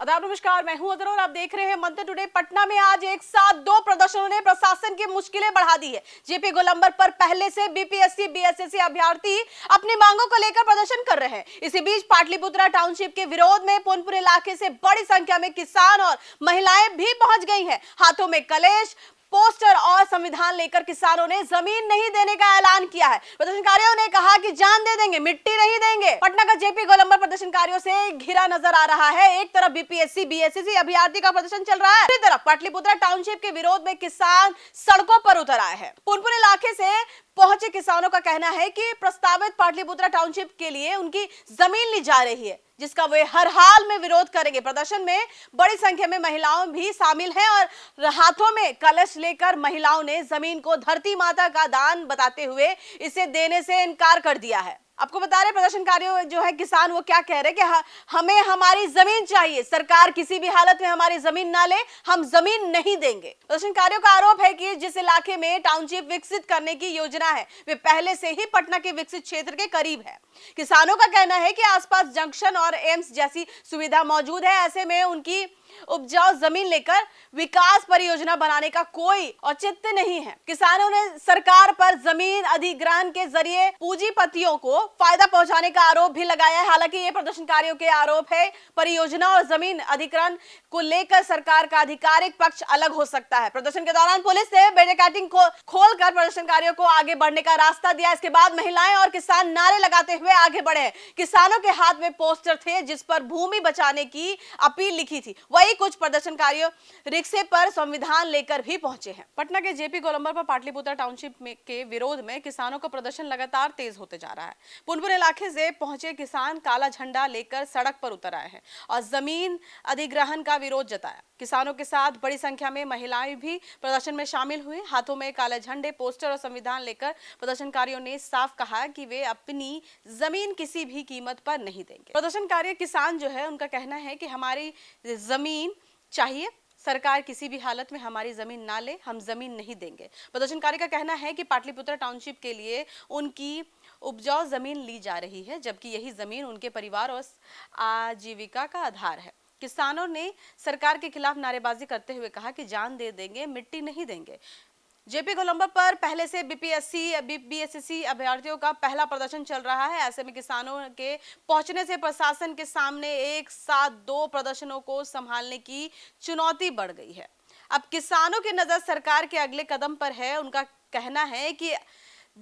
आदाब नमस्कार, मैं हूं अदर और आप देख रहे हैं मंथन टुडे। पटना में आज एक साथ दो प्रदर्शनों ने प्रशासन की मुश्किलें बढ़ा दी है। जेपी गोलंबर पर पहले से बीपीएससी बीएसएससी अभ्यर्थी अपनी मांगों को लेकर प्रदर्शन कर रहे हैं। इसी बीच पाटलिपुत्रा टाउनशिप के विरोध में पुनपुर इलाके से बड़ी संख्या में किसान और महिलाएं भी पहुंच गई हैं। हाथों में कलेश, पोस्टर और संविधान लेकर किसानों ने जमीन नहीं देने का ऐलान किया है। प्रदर्शनकारियों ने कहा कि जान दे देंगे, मिट्टी नहीं देंगे। पटना का जेपी गोलंबर प्रदर्शनकारियों से घिरा नजर आ रहा है। एक तरफ बीपीएससी बीएसएससी अभ्यर्थी का प्रदर्शन चल रहा है, दूसरी तरफ पाटलिपुत्रा टाउनशिप के विरोध में किसान सड़कों पर उतर आए हैं। पुनपुर इलाके से पहुंचे किसानों का कहना है कि प्रस्तावित पाटलिपुत्रा टाउनशिप के लिए उनकी जमीन ली जा रही है, जिसका वे हर हाल में विरोध करेंगे। प्रदर्शन में बड़ी संख्या में महिलाओं भी शामिल हैं और हाथों में कलश लेकर महिलाओं ने जमीन को धरती माता का दान बताते हुए इसे देने से इनकार कर दिया है। आपको बता रहे प्रदर्शनकारियों जो है किसान, वो क्या कह रहे हैं कि हमें हमारी जमीन चाहिए, सरकार किसी भी हालत में हमारी जमीन ना ले, हम जमीन नहीं देंगे। प्रदर्शनकारियों का आरोप है कि जिस इलाके में टाउनशिप विकसित करने की योजना है वे पहले से ही पटना के विकसित क्षेत्र के करीब है। किसानों का कहना है कि आसपास जंक्शन और एम्स जैसी सुविधा मौजूद है, ऐसे में उनकी उपजाऊ जमीन लेकर विकास परियोजना बनाने का कोई औचित्य नहीं है। किसानों ने सरकार पर जमीन अधिग्रहण के जरिए पूंजीपतियों को फायदा पहुंचाने का आरोप भी लगाया है। हालांकि ये प्रदर्शनकारियों के आरोप है, परियोजना और जमीन अधिग्रहण को लेकर सरकार का आधिकारिक पक्ष अलग हो सकता है। प्रदर्शन के दौरान पुलिस ने बैरिकेडिंग को खोलकर प्रदर्शनकारियों को आगे बढ़ने का रास्ता दिया। इसके बाद महिलाएं और किसान नारे लगाते हुए आगे बढ़े। किसानों के हाथ में पोस्टर थे जिस पर भूमि बचाने की अपील लिखी थी। वही कुछ प्रदर्शनकारियों रिक्शे पर संविधान लेकर भी पहुंचे हैं। पटना के जेपी गोलंबर पर पाटलिपुत्रा टाउनशिप के विरोध में किसानों का प्रदर्शन लगातार तेज होते जा रहा है। पुनपुर इलाके से पहुंचे किसान काला झंडा लेकर सड़क पर उतर आए हैं और जमीन अधिग्रहण का विरोध जताया। किसानों के साथ बड़ी संख्या में महिलाएं भी प्रदर्शन में शामिल हुए। हाथों में काले झंडे, पोस्टर और संविधान लेकर प्रदर्शनकारियों ने साफ कहा कि वे अपनी जमीन किसी भी कीमत पर नहीं देंगे। प्रदर्शनकारी किसान जो है उनका कहना है कि हमारी जमीन चाहिए, सरकार किसी भी हालत में हमारी जमीन ना ले, हम जमीन नहीं देंगे। प्रदर्शनकारी का कहना है कि पाटलिपुत्रा टाउनशिप के लिए उनकी उपजाऊ जमीन ली जा रही है, जबकि यही जमीन उनके परिवार और आजीविका का आधार है। किसानों ने सरकार के खिलाफ नारेबाजी करते हुए कहा कि जान दे देंगे, मिट्टी नहीं देंगे। जेपी गोलंबर पर पहले से बीपीएससी बीएसएससी अभ्यर्थियों का पहला प्रदर्शन चल रहा है। ऐसे में किसानों के पहुंचने से प्रशासन के सामने एक साथ दो प्रदर्शनों को संभालने की चुनौती बढ़ गई है। अब किसानों की नजर सरकार के अगले कदम पर है। उनका कहना है कि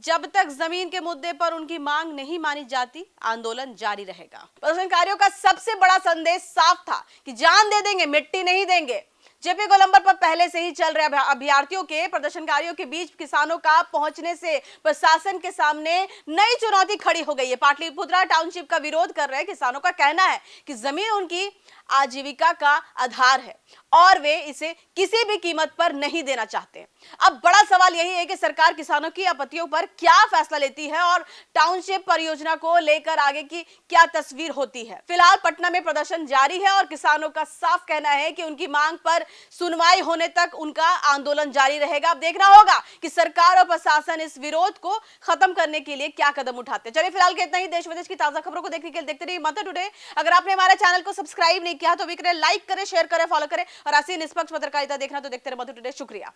जब तक जमीन के मुद्दे पर उनकी मांग नहीं मानी जाती, आंदोलन जारी रहेगा। प्रदर्शनकारियों का सबसे बड़ा संदेश साफ था कि जान दे देंगे, मिट्टी नहीं देंगे। जेपी गोलंबर पर पहले से ही चल रहे अभ्यर्थियों के प्रदर्शनकारियों के बीच किसानों का पहुंचने से प्रशासन के सामने नई चुनौती खड़ी हो गई है। पाटलिपुत्रा टाउनशिप का विरोध कर रहे किसानों का कहना है कि जमीन उनकी आजीविका का आधार है और वे इसे किसी भी कीमत पर नहीं देना चाहते। अब बड़ा सवाल यही है कि सरकार किसानों की आपत्तियों पर क्या फैसला लेती है और टाउनशिप परियोजना को लेकर आगे की क्या तस्वीर होती है। फिलहाल पटना में प्रदर्शन जारी है और किसानों का साफ कहना है कि उनकी मांग पर सुनवाई होने तक उनका आंदोलन जारी रहेगा। अब देखना होगा कि सरकार और प्रशासन इस विरोध को खत्म करने के लिए क्या कदम उठाते हैं। चलिए फिलहाल के इतना ही। देश विदेश की ताजा खबरों को देखने के लिए देखते रहिए मंथन टुडे। अगर आपने हमारे चैनल को सब्सक्राइब नहीं किया तो भी करें, लाइक करें, शेयर करें, फॉलो करें और ऐसी निष्पक्ष पत्रकारिता देखना तो देखते रहिए मंथन टुडे। शुक्रिया।